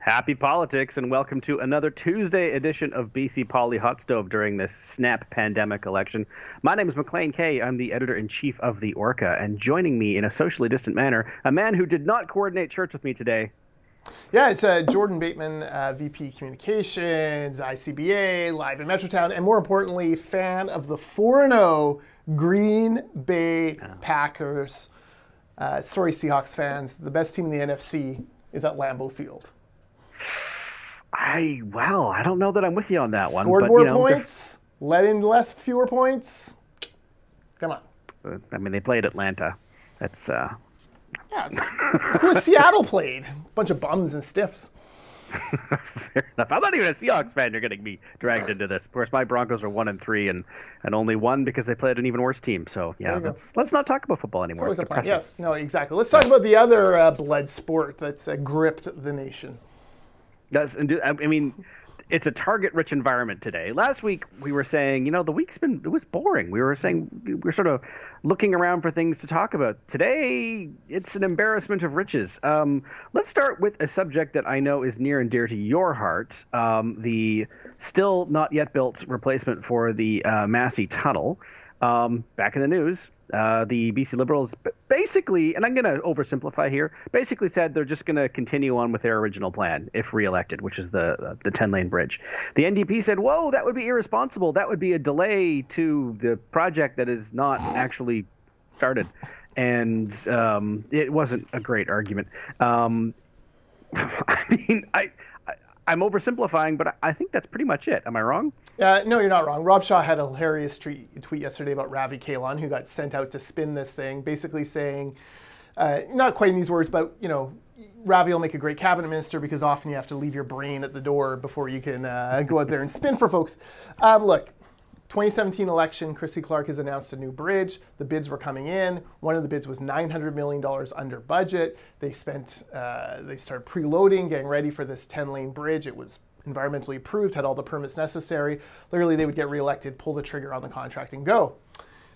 Happy politics, and welcome to another Tuesday edition of BC Poly Hot Stove during this snap pandemic election. My name is Maclean K. I'm the editor-in-chief of the Orca, and joining me in a socially distant manner, a man who did not coordinate church with me today. Yeah, it's Jordan Bateman, VP Communications, ICBA, live in Metrotown, and more importantly, fan of the 4-0 Green Bay Packers. Sorry, Seahawks fans, the best team in the NFC is at Lambeau Field. I don't know that I'm with you on that one. Scored more points, let in fewer points. Come on. I mean, they played Atlanta. That's yeah. Who Seattle played? A bunch of bums and stiffs. Fair enough. I'm not even a Seahawks fan. You're getting me dragged into this. Of course, my Broncos are 1-3 and only won because they played an even worse team. So yeah, let's not talk about football anymore. It's always yes, no, exactly. Let's talk about the other blood sport that's gripped the nation. I mean, it's a target-rich environment today. Last week we were saying, the it was boring. We were saying we're sort of looking around for things to talk about. Today, it's an embarrassment of riches. Let's start with a subject that I know is near and dear to your heart, the still not yet built replacement for the Massey Tunnel. Back in the news. The BC Liberals basically, and I'm going to oversimplify here, basically said they're just going to continue on with their original plan if reelected, which is the 10-lane bridge. The NDP said, whoa, that would be irresponsible. That would be a delay to the project that is not actually started. And it wasn't a great argument. I mean, I'm oversimplifying, but I think that's pretty much it. Am I wrong? No, you're not wrong. Rob Shaw had a hilarious tweet yesterday about Ravi Kahlon, who got sent out to spin this thing, basically saying, not quite in these words, but, Ravi will make a great cabinet minister because often you have to leave your brain at the door before you can go out there and spin for folks. Look, 2017 election, Christy Clark has announced a new bridge. The bids were coming in. One of the bids was $900 million under budget. They started preloading, getting ready for this 10-lane bridge. It was environmentally approved, had all the permits necessary. Literally, they would get reelected, pull the trigger on the contract, and go.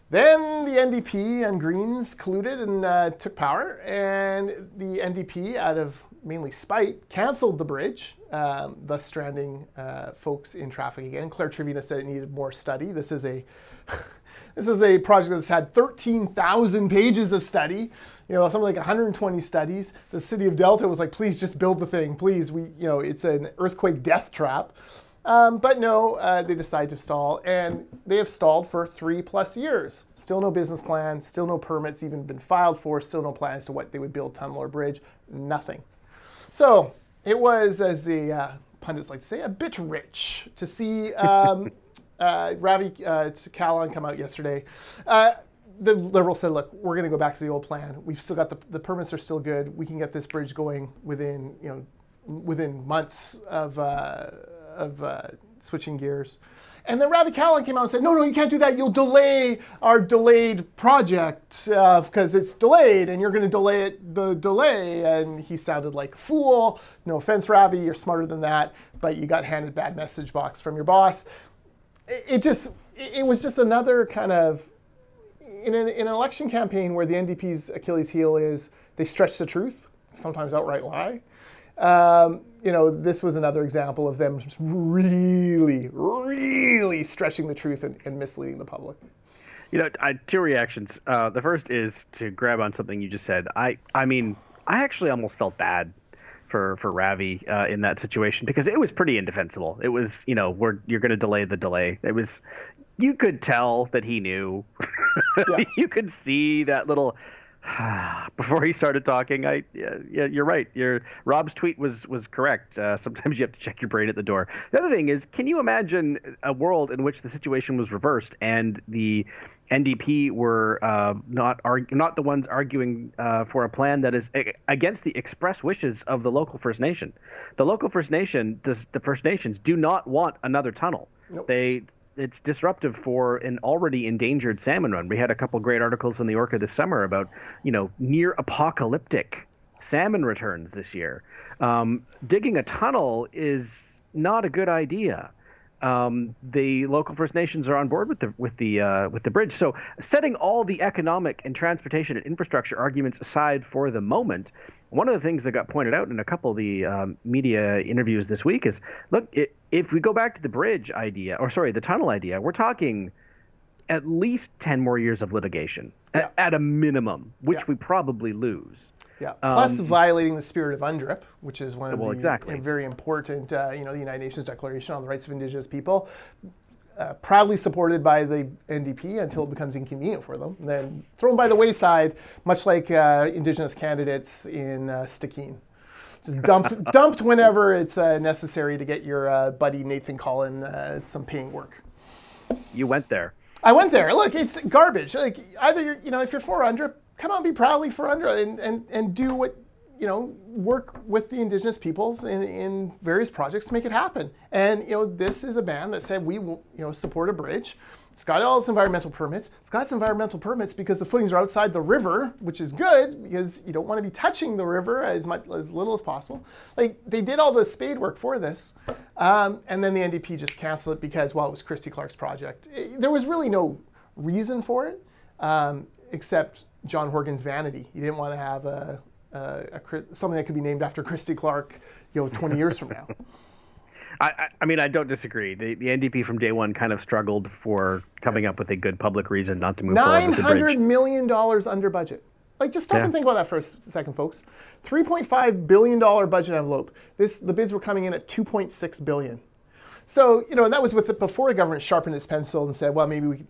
Then the NDP and Greens colluded and took power, and the NDP, out of mainly spite, canceled the bridge, thus stranding folks in traffic again. Claire Trevina said it needed more study. This is a project that's had 13,000 pages of study, something like 120 studies. The city of Delta was like, please just build the thing, please. It's an earthquake death trap. But no, they decided to stall, and they have stalled for 3+ years. Still no business plan, still no permits even been filed for, still no plans to what they would build, tunnel or bridge, nothing. So it was, as the pundits like to say, a bit rich to see Ravi Kahlon come out yesterday. The Liberals said, look, we're going to go back to the old plan. We've still got the permits are still good. We can get this bridge going within months of switching gears. And then Ravi Kahlon came out and said, no, you can't do that. You'll delay our delayed project because it's delayed and you're going to delay the delay. And he sounded like a fool. No offense, Ravi, you're smarter than that, but you got handed bad message box from your boss. It was just another kind of, in an election campaign where the NDP's Achilles heel is they stretch the truth, sometimes outright lie. This was another example of them just really, really stretching the truth and misleading the public. Two reactions. The first is to grab on something you just said. I mean, I actually almost felt bad for Ravi in that situation because it was pretty indefensible. It was, you're going to delay the delay. It was, you could tell that he knew. Yeah. You could see that little. Before he started talking, you're right. Rob's tweet was correct. Sometimes you have to check your brain at the door. The other thing is, can you imagine a world in which the situation was reversed and the NDP were not the ones arguing for a plan that is against the express wishes of the local First Nation? The local First Nations do not want another tunnel. Nope. It's disruptive for an already endangered salmon run. We had a couple great articles in the Orca this summer about, near apocalyptic salmon returns this year. Digging a tunnel is not a good idea. The local First Nations are on board with the bridge. So setting all the economic and transportation and infrastructure arguments aside for the moment, one of the things that got pointed out in a couple of the media interviews this week is, look, if we go back to the bridge idea, or sorry, the tunnel idea, we're talking at least 10 more years of litigation at a minimum, which we probably lose. Yeah. Plus violating the spirit of UNDRIP, which is one of the very important, the United Nations Declaration on the Rights of Indigenous People, proudly supported by the NDP until it becomes inconvenient for them, and then thrown by the wayside, much like Indigenous candidates in Stikine. Just dumped whenever it's necessary to get your buddy Nathan Collin some paying work. You went there. I went there. Look, it's garbage. Like, either you're, if you're for UNDRIP, come on, be proudly for UNDRIP and do what, work with the Indigenous peoples in various projects to make it happen. And, this is a band that said we will, support a bridge. It's got all its environmental permits. It's got its environmental permits because the footings are outside the river, which is good because you don't want to be touching the river as little as possible. Like, they did all the spade work for this. And then the NDP just canceled it because, well, it was Christy Clark's project. There was really no reason for it, except John Horgan's vanity. He didn't want to have something that could be named after Christy Clark, 20 years from now. I mean, I don't disagree. The NDP from day one kind of struggled for coming up with a good public reason not to move forward with the bridge. $900 million under budget. Like, just stop and think about that for a second, folks. $3.5 billion budget envelope. The bids were coming in at $2.6 billion. So, and that was before the government sharpened its pencil and said, well, maybe we,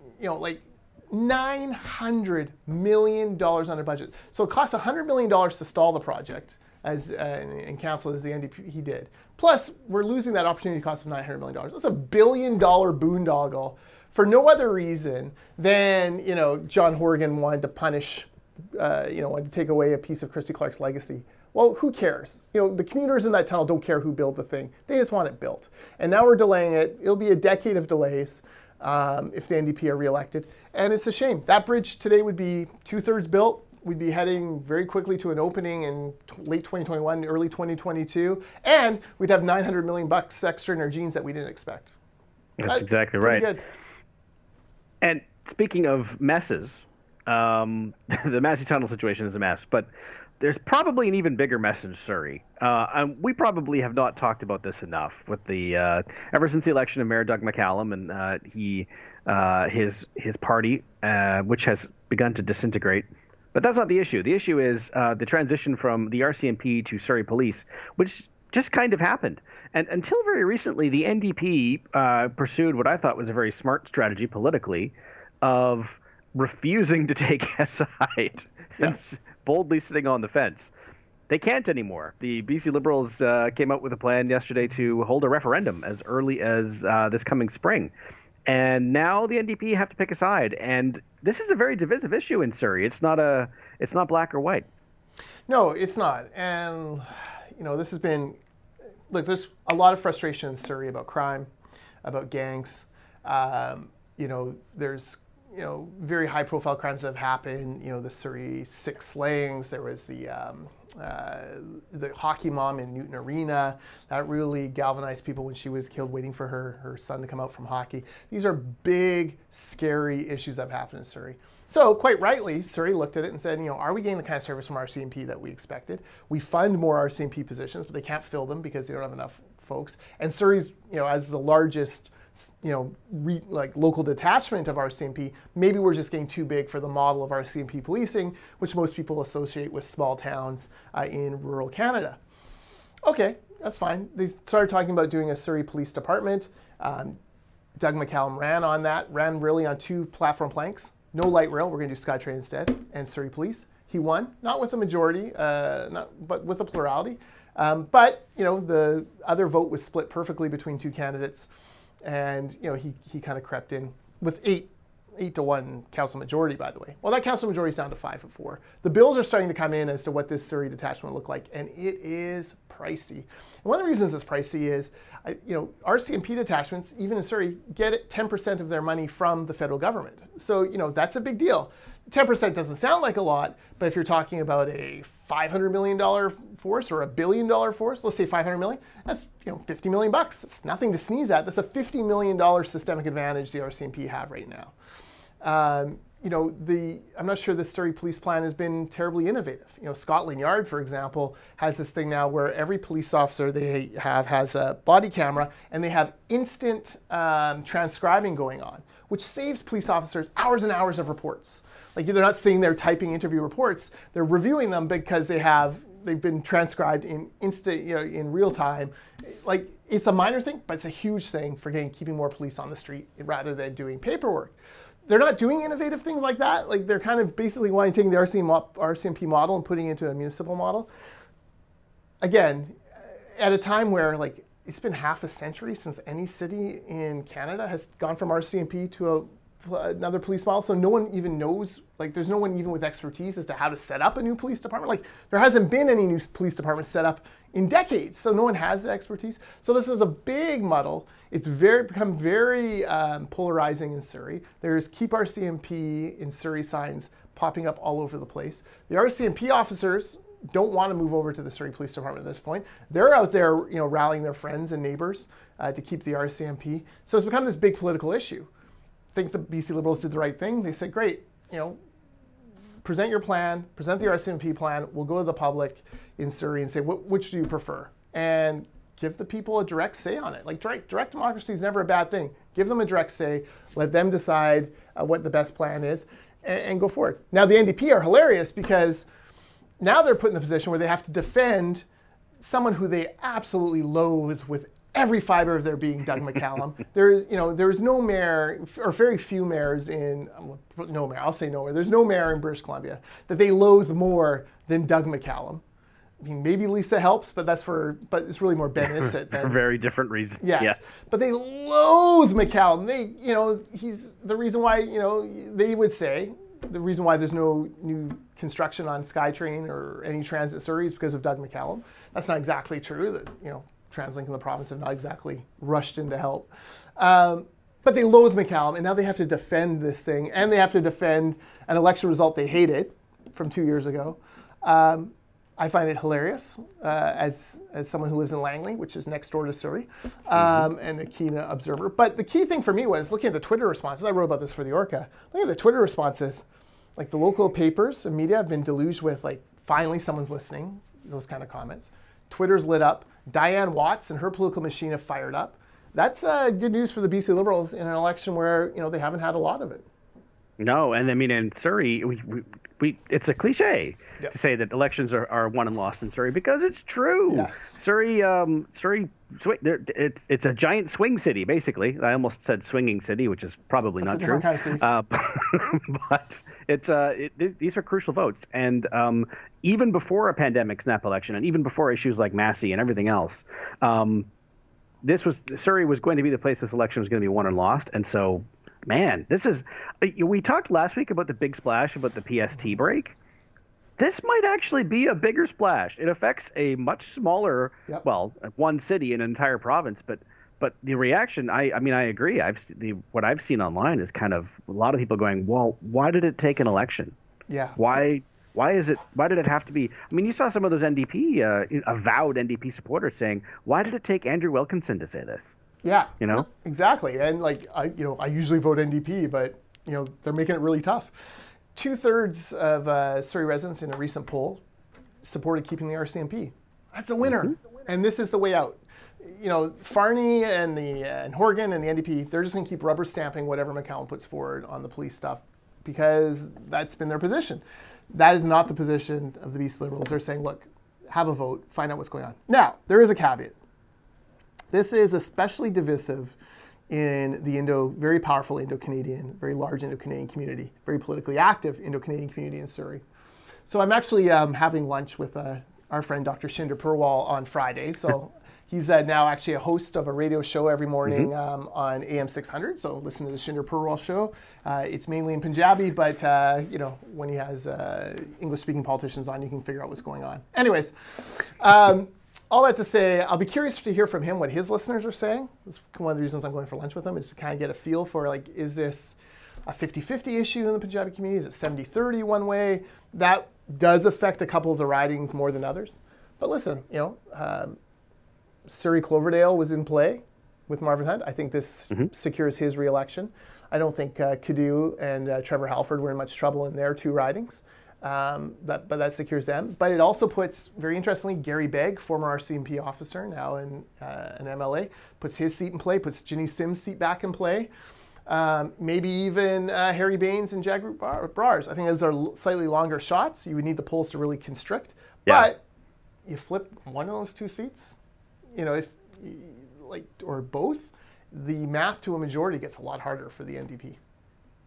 $900 million under budget. So it costs $100 million to stall the project, and cancel as the NDP did. Plus, we're losing that opportunity cost of $900 million. That's a $1 billion boondoggle for no other reason than, John Horgan wanted to punish, wanted to take away a piece of Christy Clark's legacy. Well, who cares? The commuters in that tunnel don't care who built the thing. They just want it built. And now we're delaying it. It'll be a decade of delays if the NDP are reelected. And it's a shame. That bridge today would be 2/3 built. We'd be heading very quickly to an opening in late 2021, early 2022. And we'd have $900 million extra in our jeans that we didn't expect. That's exactly right. Good. And speaking of messes, the Massey Tunnel situation is a mess, but there's probably an even bigger mess in Surrey. And we probably have not talked about this enough with the ever since the election of Mayor Doug McCallum and his party, which has begun to disintegrate. But that's not the issue. The issue is the transition from the RCMP to Surrey Police, which just kind of happened. And until very recently, the NDP pursued what I thought was a very smart strategy politically of refusing to take a side and boldly sitting on the fence. They can't anymore. The BC Liberals came out with a plan yesterday to hold a referendum as early as this coming spring. And now the NDP have to pick a side. And this is a very divisive issue in Surrey. It's not black or white. No, it's not. And, this has been, look, there's a lot of frustration in Surrey about crime, about gangs. There's, very high profile crimes that have happened. The Surrey 6 slayings. There was the hockey mom in Newton Arena. That really galvanized people when she was killed waiting for her son to come out from hockey. These are big, scary issues that have happened in Surrey. So quite rightly, Surrey looked at it and said, are we getting the kind of service from RCMP that we expected? We fund more RCMP positions, but they can't fill them because they don't have enough folks. And Surrey's, as the largest local detachment of RCMP, maybe we're just getting too big for the model of RCMP policing, which most people associate with small towns in rural Canada. Okay, that's fine. They started talking about doing a Surrey Police Department. Doug McCallum ran really on two platform planks. No light rail, we're going to do SkyTrain instead, and Surrey Police. He won, not with a majority, but with a plurality. But the other vote was split perfectly between two candidates. And he kind of crept in with 8-1 council majority, by the way. Well, that council majority is down to 5-4. The bills are starting to come in as to what this Surrey detachment will look like, and it is pricey. And one of the reasons it's pricey is, RCMP detachments, even in Surrey, get 10% of their money from the federal government. So, that's a big deal. 10% doesn't sound like a lot, but if you're talking about a $500 million force or a $1 billion force, let's say $500 million, that's $50 million. It's nothing to sneeze at. That's a $50 million systemic advantage the RCMP have right now. I'm not sure the Surrey police plan has been terribly innovative. Scotland Yard, for example, has this thing now where every police officer they have has a body camera, and they have instant transcribing going on, which saves police officers hours and hours of reports. Like, they're not sitting there typing interview reports; they're reviewing them because they've been transcribed in in real time. Like, it's a minor thing, but it's a huge thing for keeping more police on the street rather than doing paperwork. They're not doing innovative things like that. Like, they're kind of basically wanting to take the RCMP model and putting it into a municipal model. Again, at a time where, like, it's been half a century since any city in Canada has gone from RCMP to another police model, so no one even knows, like, there's no one even with expertise as to how to set up a new police department. Like, there hasn't been any new police department set up in decades, so no one has the expertise. So this is a big muddle. It's become very polarizing in Surrey. There's Keep RCMP in Surrey signs popping up all over the place. The RCMP officers don't want to move over to the Surrey Police Department at this point. They're out there, rallying their friends and neighbors to keep the RCMP. So it's become this big political issue. I think the BC Liberals did the right thing. They said, great, present your plan, present the RCMP plan. We'll go to the public in Surrey and say, which do you prefer? And give the people a direct say on it. Like, direct democracy is never a bad thing. Give them a direct say. Let them decide what the best plan is, and go forward. Now, the NDP are hilarious because now they're put in the position where they have to defend someone who they absolutely loathe with every fiber of their being, Doug McCallum. There's no mayor, or very few mayors in, no mayor, I'll say nowhere. There's no mayor in British Columbia that they loathe more than Doug McCallum. I mean, maybe Lisa helps, but it's really more Ben Issett. For very different reasons. Yes, yeah. But they loathe McCallum. He's the reason why, they would say the reason why there's no new construction on SkyTrain or any transit Surrey is because of Doug McCallum. That's not exactly true. That TransLink and the province have not exactly rushed in to help. But they loathe McCallum, and now they have to defend this thing, and they have to defend an election result they hated from 2 years ago. I find it hilarious as someone who lives in Langley, which is next door to Surrey, and a keen observer. But the key thing for me was looking at the Twitter responses. I wrote about this for the Orca. Looking at the Twitter responses, like, the local papers and media have been deluged with, like, finally someone's listening, those kind of comments. Twitter's lit up. Diane Watts and her political machine have fired up. That's good news for the BC Liberals in an election where they haven't had a lot of it. No, and I mean, in Surrey, it's a cliche to say that elections are won and lost in Surrey, because it's true. Yes. Surrey, it's a giant swing city, basically. I almost said swinging city, which is probably not true. Kind of city. But these are crucial votes, and even before a pandemic snap election, and even before issues like Massey and everything else, Surrey was going to be the place this election was going to be won and lost, and so. Man, we talked last week about the big splash, about the PST break. This might actually be a bigger splash. It affects a much smaller, one city in an entire province, but the reaction, I agree. What I've seen online is kind of a lot of people going, well, why did it take an election? Yeah. Why did it have to be? I mean, you saw some of those avowed NDP supporters saying, why did it take Andrew Wilkinson to say this? Yeah, exactly. And I usually vote NDP, but they're making it really tough. 2/3 of Surrey residents in a recent poll supported keeping the RCMP. That's a winner, and this is the way out. Farney and Horgan and the NDP, they're just going to keep rubber stamping whatever McCallum puts forward on the police stuff because that's been their position. That is not the position of the BC Liberals. They're saying, look, have a vote, find out what's going on. Now, there is a caveat. This is especially divisive in the very powerful Indo-Canadian, very large Indo-Canadian community, very politically active Indo-Canadian community in Surrey. So I'm actually having lunch with our friend Dr. Shinder Purwal on Friday. So he's now actually a host of a radio show every morning on AM 600. So listen to the Shinder Purwal show. It's mainly in Punjabi, but when he has English-speaking politicians on, you can figure out what's going on. Anyways. All that to say, I'll be curious to hear from him what his listeners are saying. That's one of the reasons I'm going for lunch with him, is to kind of get a feel for, like, is this a 50-50 issue in the Punjabi community? Is it 70-30 one way? That does affect a couple of the ridings more than others. But listen, Surrey Cloverdale was in play. with Marvin Hunt. I think this secures his re-election. I don't think Cadeau and Trevor Halford were in much trouble in their 2 ridings. But that secures them. But it also puts, very interestingly, Gary Begg, former RCMP officer, now in an MLA, puts his seat in play, puts Ginny Sims' seat back in play. Maybe even Harry Baines and Jack Brawers. I think those are slightly longer shots. You would need the polls to really constrict. Yeah. But you flip one of those 2 seats, or both, the math to a majority gets a lot harder for the NDP.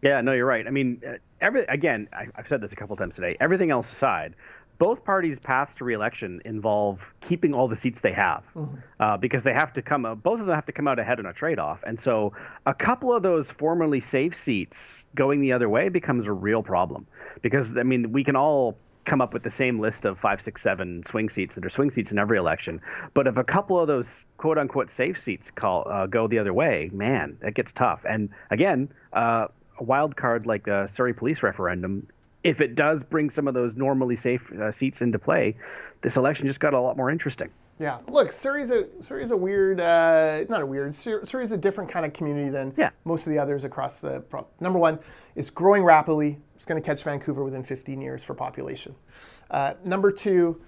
Yeah, no, you're right. I mean, I've said this a couple times today. Everything else aside, both parties' paths to re-election involve keeping all the seats they have, because they have to both of them have to come out ahead in a trade-off. And so a couple of those formerly safe seats going the other way becomes a real problem. Because, I mean, we can all come up with the same list of 5, 6, 7 swing seats that are swing seats in every election. But if a couple of those quote-unquote safe seats go the other way, man, it gets tough. And again, a wild card like a Surrey police referendum, if it does bring some of those normally safe seats into play, this election just got a lot more interesting. Yeah, look, Surrey's a weird, Surrey's a different kind of community than most of the others across the. Number one, it's growing rapidly. It's going to catch Vancouver within 15 years for population. Number two,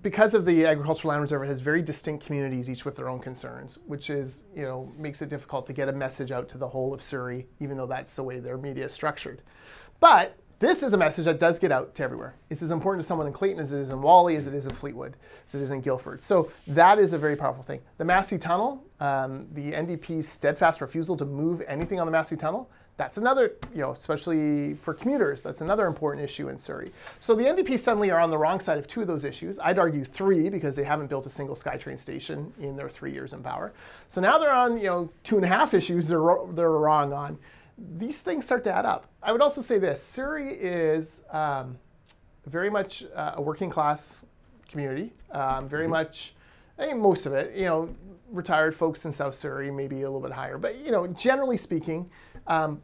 because of the agricultural land reserve, it has very distinct communities, each with their own concerns, which is, makes it difficult to get a message out to the whole of Surrey, even though that's the way their media is structured. But this is a message that does get out to everywhere. It's as important to someone in Clayton as it is in Whalley, as it is in Fleetwood, as it is in Guildford. So that is a very powerful thing. The Massey Tunnel, the NDP's steadfast refusal to move anything on the Massey Tunnel, that's another, especially for commuters, that's another important issue in Surrey. So the NDP suddenly are on the wrong side of 2 of those issues. I'd argue 3, because they haven't built a single SkyTrain station in their 3 years in power. So now they're on, 2.5 issues they're wrong on. These things start to add up. I would also say this: Surrey is very much a working class community. Very much, I think most of it, retired folks in South Surrey, maybe a little bit higher. But generally speaking, a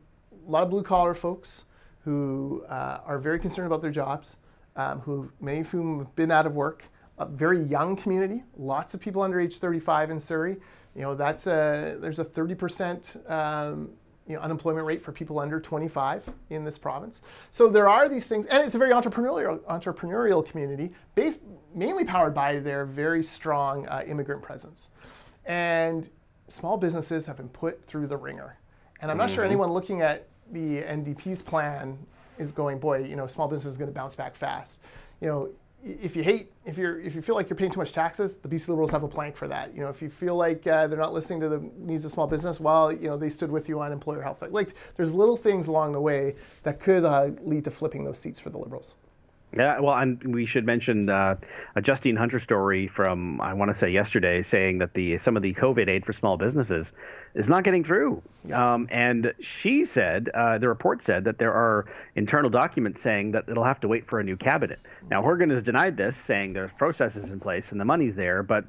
lot of blue collar folks who are very concerned about their jobs, many of whom have been out of work. A very young community, lots of people under age 35 in Surrey. There's a 30% unemployment rate for people under 25 in this province. So there are these things, and it's a very entrepreneurial community, mainly powered by their very strong immigrant presence. And small businesses have been put through the ringer. And I'm not sure anyone looking at the NDP's plan is going, boy, small business is going to bounce back fast. If you feel like you're paying too much taxes, the BC Liberals have a plank for that. If you feel like they're not listening to the needs of small business, well, they stood with you on employer health. Like, there's little things along the way that could lead to flipping those seats for the Liberals. Yeah, well, and we should mention a Justine Hunter story from, I want to say yesterday, saying that some of the COVID aid for small businesses is not getting through. And she said, the report said that there are internal documents saying that it'll have to wait for a new cabinet. Now, Horgan has denied this, saying there's processes in place and the money's there, but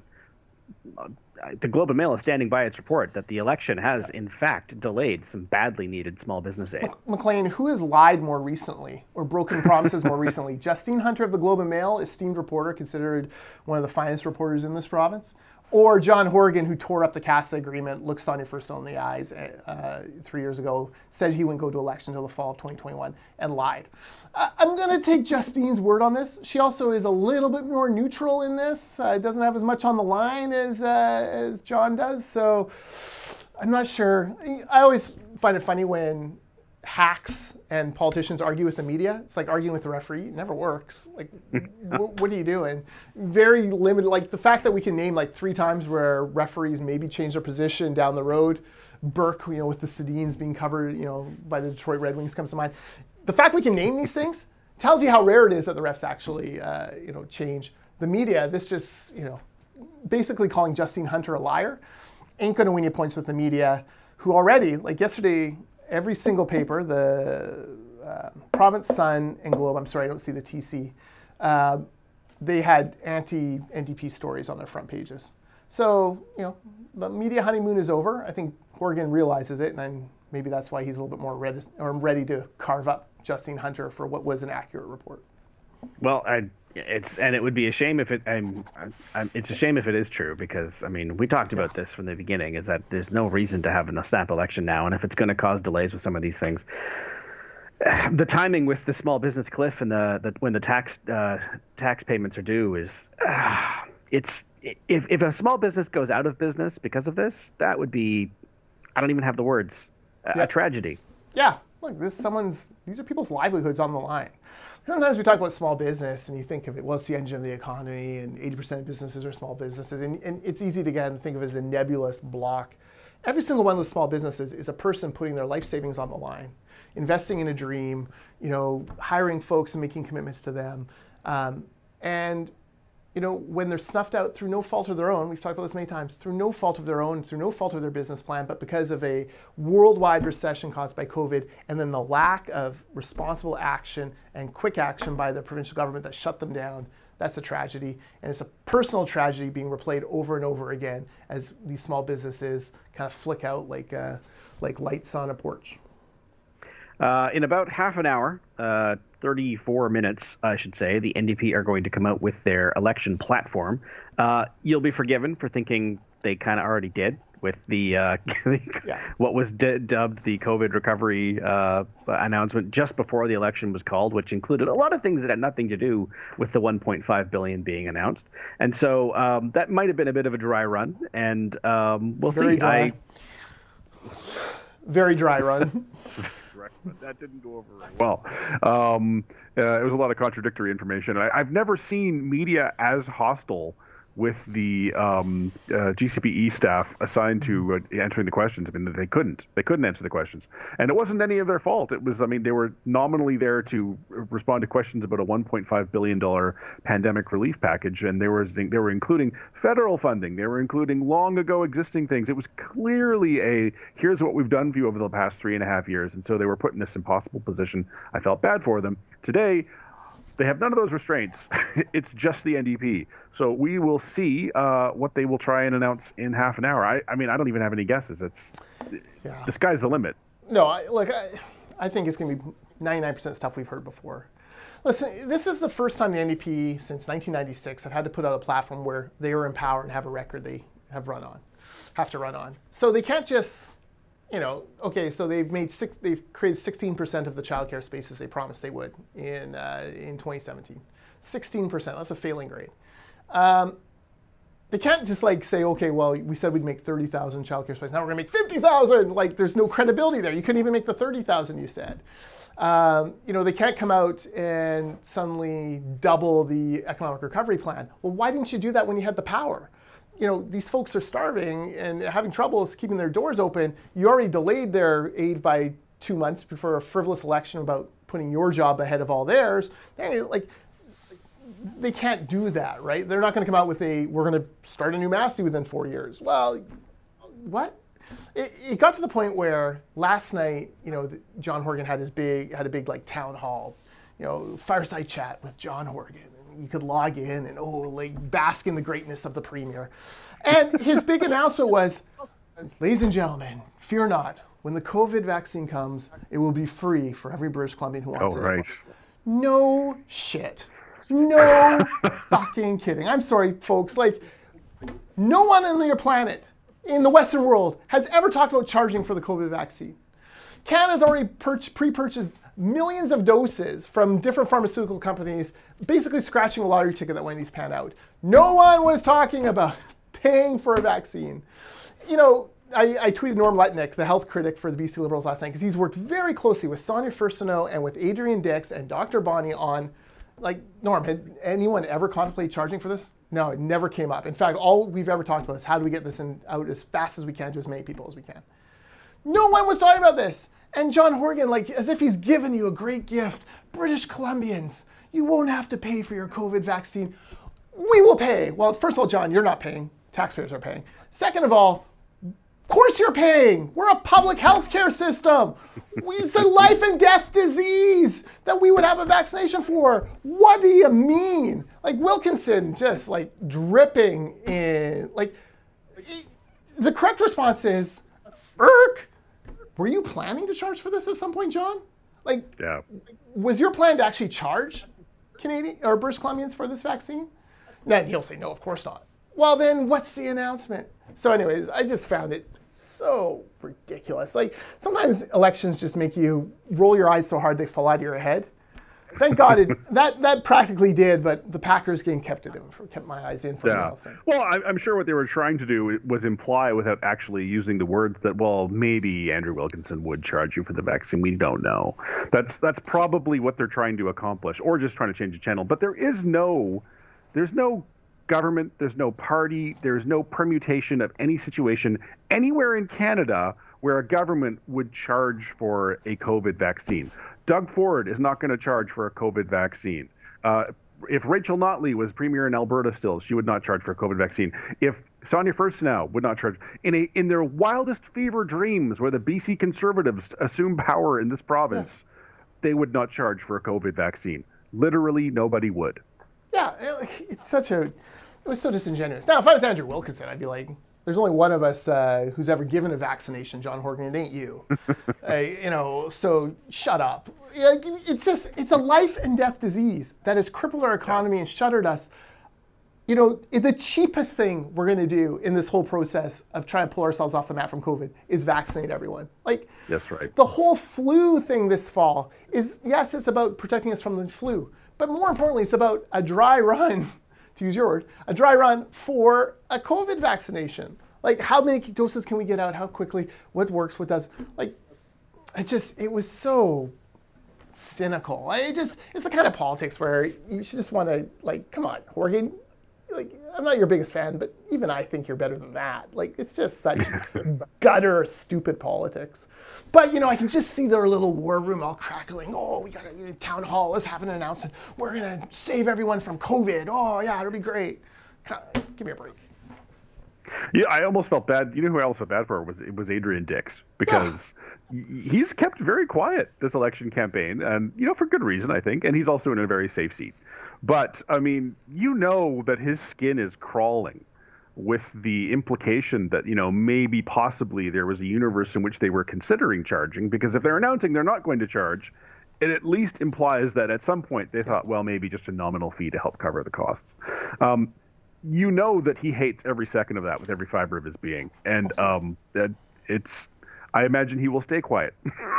the Globe and Mail is standing by its report that the election has, in fact, delayed some badly needed small business aid. Maclean, who has lied more recently or broken promises more recently? Justine Hunter of the Globe and Mail, esteemed reporter, considered one of the finest reporters in this province, or John Horgan, who tore up the CASA agreement, looked Sonia Furso in the eyes 3 years ago, said he wouldn't go to election until the fall of 2021, and lied. I'm going to take Justine's word on this. She also is a little bit more neutral in this. Doesn't have as much on the line as John does, so I'm not sure. I always find it funny when hacks and politicians argue with the media. It's like arguing with the referee. It never works. Like, what are you doing? Very limited. Like, the fact that we can name like 3 times where referees maybe change their position down the road. Burke, with the Sedins being covered, by the Detroit Red Wings comes to mind. The fact we can name these things tells you how rare it is that the refs actually, change. The media, this just, basically calling Justine Hunter a liar, ain't going to win you points with the media, who already, like yesterday, every single paper, the Province, Sun, and Globe, I'm sorry, I don't see the TC, they had anti-NDP stories on their front pages. So, the media honeymoon is over. I think Horgan realizes it, and maybe that's why he's a little bit more ready to carve up Justine Hunter for what was an accurate report. Well, it would be a shame if it's a shame if it is true, because I mean, we talked about this from the beginning, is that there's no reason to have a snap election now, and if it's going to cause delays with some of these things, the timing with the small business cliff and the when the tax payments are due is it's if a small business goes out of business because of this, that would be, I don't even have the words, a tragedy. Yeah, look, these are people's livelihoods on the line. Sometimes we talk about small business and you think of it, well, it's the engine of the economy and 80% of businesses are small businesses. And it's easy to again think of it as a nebulous block. Every single one of those small businesses is a person putting their life savings on the line, investing in a dream, hiring folks and making commitments to them. And when they're snuffed out through no fault of their own, we've talked about this many times, through no fault of their own, through no fault of their business plan, but because of a worldwide recession caused by COVID, and then the lack of responsible action and quick action by the provincial government that shut them down, that's a tragedy. And it's a personal tragedy being replayed over and over again as these small businesses kind of flick out like lights on a porch. In about half an hour, 34 minutes, I should say, the NDP are going to come out with their election platform. You'll be forgiven for thinking they kind of already did with the what was dubbed the COVID recovery announcement just before the election was called, which included a lot of things that had nothing to do with the $1.5 billion being announced. And so that might have been a bit of a dry run, and we'll see. Very dry run. But that didn't go over very well. It was a lot of contradictory information. I've never seen media as hostile with the GCPE staff assigned to answering the questions. I mean, they couldn't answer the questions, and it wasn't any of their fault. It was, I mean, they were nominally there to respond to questions about a $1.5 billion pandemic relief package, and they were including federal funding. They were including long ago existing things. It was clearly here's what we've done for you over the past 3.5 years, and so they were put in this impossible position. I felt bad for them. Today, they have none of those restraints. It's just the NDP. So we will see what they will try and announce in half an hour. I mean, I don't even have any guesses. The sky's the limit. No, I think it's going to be 99% stuff we've heard before. Listen, this is the first time the NDP since 1996 have had to put out a platform where they are in power and have a record they have to run on. So they can't just, okay, so they've created 16% of the childcare spaces they promised they would in 2017. 16%, that's a failing grade. They can't just say, okay, well, we said we'd make 30,000 childcare spaces. Now we're going to make 50,000. There's no credibility there. You couldn't even make the 30,000 you said. They can't come out and suddenly double the economic recovery plan. Well, why didn't you do that when you had the power? These folks are starving and having troubles keeping their doors open. You already delayed their aid by 2 months for a frivolous election about putting your job ahead of all theirs. They can't do that, right? They're not going to come out with we're going to start a new Massey within 4 years. Well, what? It got to the point where last night, John Horgan had a big town hall, fireside chat with John Horgan. You could log in and bask in the greatness of the premier. And his big announcement was, ladies and gentlemen, fear not. When the COVID vaccine comes, it will be free for every British Columbian who wants it. Right. No shit. No fucking kidding. I'm sorry, folks. No one on your planet in the Western world has ever talked about charging for the COVID vaccine. Canada's already pre-purchased millions of doses from different pharmaceutical companies, basically scratching a lottery ticket that when these pan out. No one was talking about paying for a vaccine. I tweeted Norm Letnick, the health critic for the BC Liberals last night, because he's worked very closely with Sonia Furstenau and with Adrian Dix and Dr. Bonnie on, Norm, had anyone ever contemplated charging for this? No, it never came up. In fact, all we've ever talked about is how do we get this out as fast as we can to as many people as we can. No one was talking about this. And John Horgan, as if he's given you a great gift. British Columbians, you won't have to pay for your COVID vaccine. We will pay. Well, first of all, John, you're not paying. Taxpayers are paying. Second of all, of course you're paying. We're a public health care system. It's a life and death disease that we would have a vaccination for. What do you mean? Wilkinson just dripping in. The correct response is, were you planning to charge for this at some point, John? Yeah. Was your plan to actually charge? Canadian or British Columbians for this vaccine? Then he'll say, no, of course not. Well, then what's the announcement? So anyways, I just found it so ridiculous. Like, sometimes elections just make you roll your eyes so hard they fall out of your head. Thank God that practically did, but the Packers game kept my eyes in for a while. So. Well, I'm sure what they were trying to do was imply, without actually using the words, that, well, maybe Andrew Wilkinson would charge you for the vaccine. We don't know. That's probably what they're trying to accomplish, or just trying to change the channel. But there's no government, there's no party, there's no permutation of any situation anywhere in Canada where a government would charge for a COVID vaccine. Doug Ford is not going to charge for a COVID vaccine. If Rachel Notley was premier in Alberta still, she would not charge for a COVID vaccine. If Sonia Furstenau would not charge. In their wildest fever dreams, where the BC Conservatives assume power in this province, they would not charge for a COVID vaccine. Literally nobody would. Yeah, it was so disingenuous. Now, if I was Andrew Wilkinson, I'd be like, there's only one of us who's ever given a vaccination, John Horgan. It ain't you. So shut up. It's a life and death disease that has crippled our economy and shuttered us. The cheapest thing we're going to do in this whole process of trying to pull ourselves off the mat from COVID is vaccinate everyone. That's right. The whole flu thing this fall is, yes, it's about protecting us from the flu, but more importantly, it's about a dry run, to use your word, a dry run for a COVID vaccination. How many doses can we get out? How quickly? What works? What does? It was so cynical. It's the kind of politics where you just want to, come on, Horgan. I'm not your biggest fan, but even I think you're better than that. It's just such gutter, stupid politics. But, I can just see their little war room all crackling. Oh, we got a town hall. Let's have an announcement. We're going to save everyone from COVID. Oh, yeah, it'll be great. Give me a break. Yeah, I almost felt bad. You know who I also felt bad for was Adrian Dix, because he's kept very quiet this election campaign, and for good reason, I think. And he's also in a very safe seat. But I mean, that his skin is crawling with the implication that maybe possibly there was a universe in which they were considering charging, because if they're announcing they're not going to charge, it at least implies that at some point they thought, well, maybe just a nominal fee to help cover the costs. That he hates every second of that with every fiber of his being. And I imagine he will stay quiet.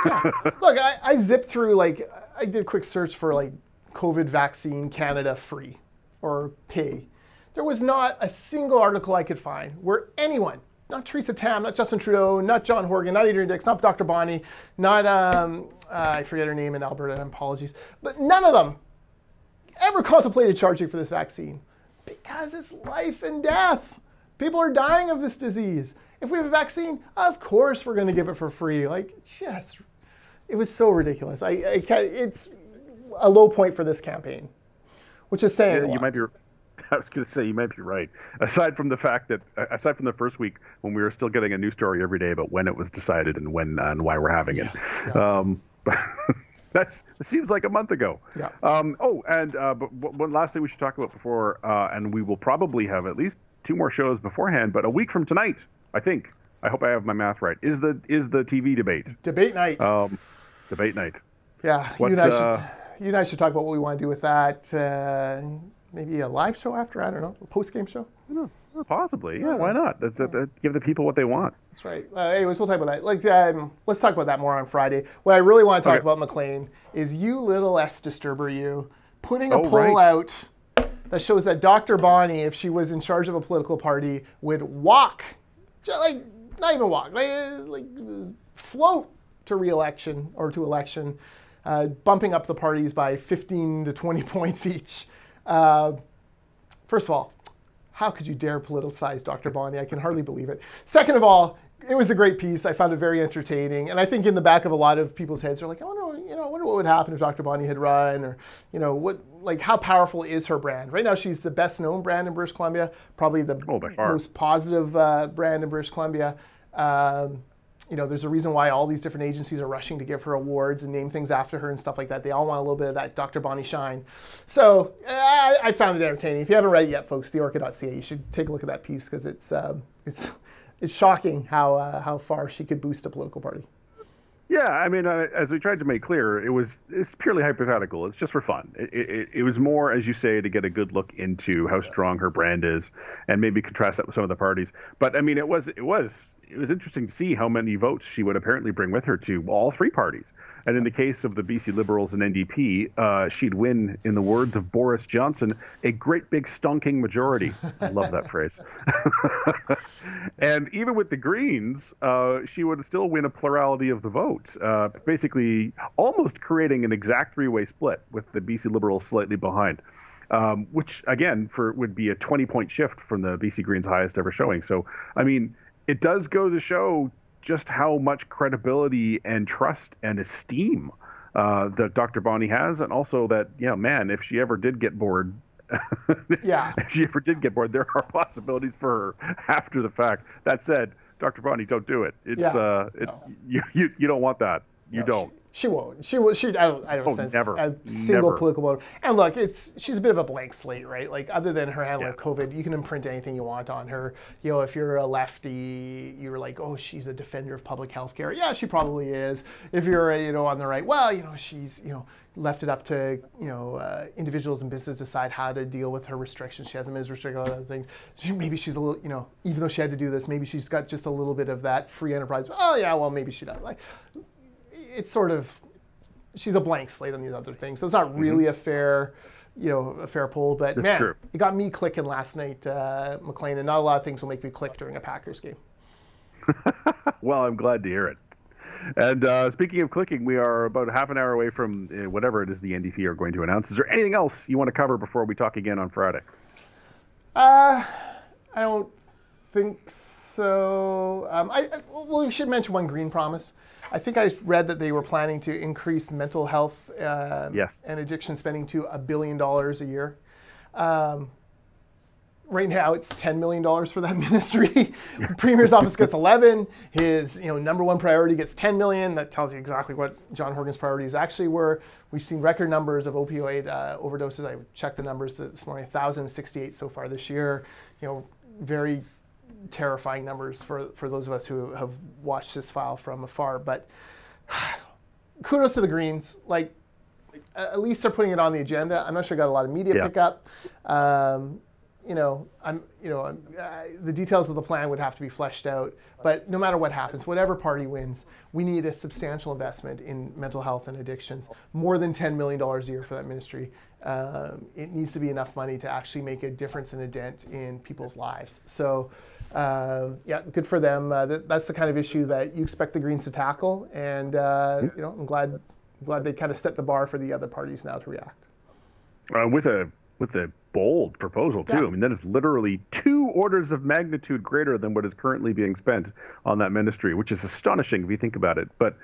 Yeah. Look, I zipped through, I did a quick search for COVID vaccine Canada free or pay. There was not a single article I could find where anyone, not Theresa Tam, not Justin Trudeau, not John Horgan, not Adrian Dix, not Dr. Bonnie, not, I forget her name in Alberta, apologies, but none of them ever contemplated charging for this vaccine. Because it's life and death. People are dying of this disease. If we have a vaccine, of course we're going to give it for free. It was so ridiculous. It's a low point for this campaign, which is saying you might be. I was going to say you might be right. Aside from the first week when we were still getting a new story every day about when it was decided and when and why we're having it. It seems like a month ago. Yeah. But one last thing we should talk about before, and we will probably have at least 2 more shows beforehand. But a week from tonight, I think. I hope I have my math right. Is the TV debate? Debate night. Debate night. Yeah. You and I should talk about what we want to do with that. Maybe a live show after. I don't know. A post-game show. Possibly. Yeah. Why not? That's give the people what they want. That's right. Anyways, we'll talk about that. Let's talk about that more on Friday. What I really want to talk about, Maclean, is you little S disturber, you putting a poll out that shows that Dr. Bonnie, if she was in charge of a political party, would walk, not even walk, float to re-election or to election, bumping up the parties by 15 to 20 points each. First of all, how could you dare politicize Dr. Bonnie? I can hardly believe it. Second of all, it was a great piece. I found it very entertaining. And I think in the back of a lot of people's heads are like, I wonder what would happen if Dr. Bonnie had run, or, how powerful is her brand? Right now, she's the best known brand in British Columbia, probably the most positive brand in British Columbia. There's a reason why all these different agencies are rushing to give her awards and name things after her and stuff like that. They all want a little bit of that Dr. Bonnie shine. So I found it entertaining. If you haven't read it yet, folks, theorca.ca, you should take a look at that piece, because it's shocking how far she could boost a political party. Yeah, I mean, as we tried to make clear, it's purely hypothetical. It's just for fun. It was more, as you say, to get a good look into how strong her brand is, and maybe contrast that with some of the parties. But I mean, it was interesting to see how many votes she would apparently bring with her to all three parties. And in the case of the BC Liberals and NDP, she'd win, in the words of Boris Johnson, a great big stonking majority. I love that phrase. And even with the Greens, she would still win a plurality of the vote, basically almost creating an exact three-way split with the BC Liberals slightly behind. Which, again, would be a 20-point shift from the BC Greens' highest ever showing. So, I mean, it does go to show just how much credibility and trust and esteem that Dr. Bonnie has, and also that, man, if she ever did get bored, if she ever did get bored, there are possibilities for her after the fact. That said, Dr. Bonnie, don't do it. It's no. You don't want that. You don't. She won't. She will. I don't sense never. A single political motive. And look, she's a bit of a blank slate, right? Like, other than her handling of COVID, you can imprint anything you want on her. If you're a lefty, you're like, oh, she's a defender of public health care. Yeah, she probably is. If you're, on the right, well, she's, left it up to, individuals and businesses to decide how to deal with her restrictions. She hasn't been as restricted on other things. Maybe she's a little, even though she had to do this, maybe she's got just a little bit of that free enterprise. Oh, yeah, well, maybe she does. Like, it's sort of, she's a blank slate on these other things. So it's not really a fair poll. But That's man, true. It got me clicking last night, Maclean, and not a lot of things will make me click during a Packers game. Well, I'm glad to hear it. And speaking of clicking, we are about half an hour away from whatever it is the NDP are going to announce. Is there anything else you want to cover before we talk again on Friday? I don't think so. Well, we should mention one green promise. I think I read that they were planning to increase mental health and addiction spending to $1 billion a year. Right now, it's $10 million for that ministry. Premier's office gets 11. His number one priority gets 10 million. That tells you exactly what John Horgan's priorities actually were. We've seen record numbers of opioid overdoses. I checked the numbers this morning, 1,068 so far this year. Very terrifying numbers for those of us who have watched this file from afar. But kudos to the Greens. Like, at least they're putting it on the agenda. I'm not sure it got a lot of media pickup. The details of the plan would have to be fleshed out. But no matter what happens, whatever party wins, we need a substantial investment in mental health and addictions. More than $10 million a year for that ministry. It needs to be enough money to actually make a difference and a dent in people's lives. So, good for them. That's the kind of issue that you expect the Greens to tackle. And, I'm glad they kind of set the bar for the other parties now to react. With a bold proposal, too. Yeah. I mean, that is literally 2 orders of magnitude greater than what is currently being spent on that ministry, which is astonishing if you think about it. But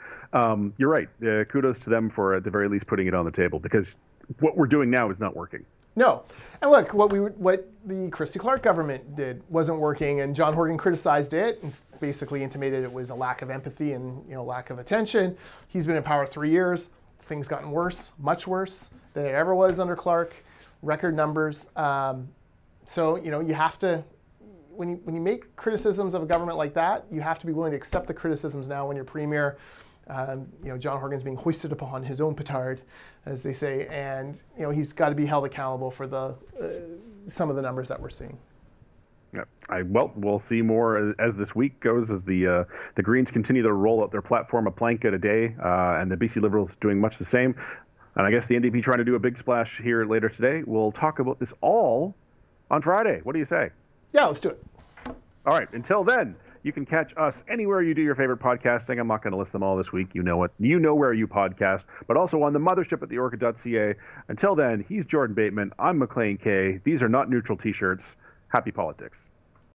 you're right. Kudos to them for, at the very least, putting it on the table, because what we're doing now is not working. No. And look, what the Christy Clark government did wasn't working, and John Horgan criticized it and basically intimated it was a lack of empathy and lack of attention. He's been in power 3 years. Things gotten worse, much worse than it ever was under Clark. Record numbers. So you have to, when you make criticisms of a government like that, you have to be willing to accept the criticisms now when you're premier. John Horgan's being hoisted upon his own petard, as they say, and he's got to be held accountable for some of the numbers that we're seeing. Yeah, we'll see more as this week goes, as the Greens continue to roll out their platform a plank at a day, and the BC Liberals doing much the same. And I guess the NDP trying to do a big splash here later today. We'll talk about this all on Friday. What do you say? Yeah, let's do it. All right. Until then, you can catch us anywhere you do your favorite podcasting. I'm not going to list them all this week. You know it. You know where you podcast, but also on the mothership at theorchid.ca. Until then, he's Jordan Bateman. I'm Maclean K. These are not neutral T-shirts. Happy politics.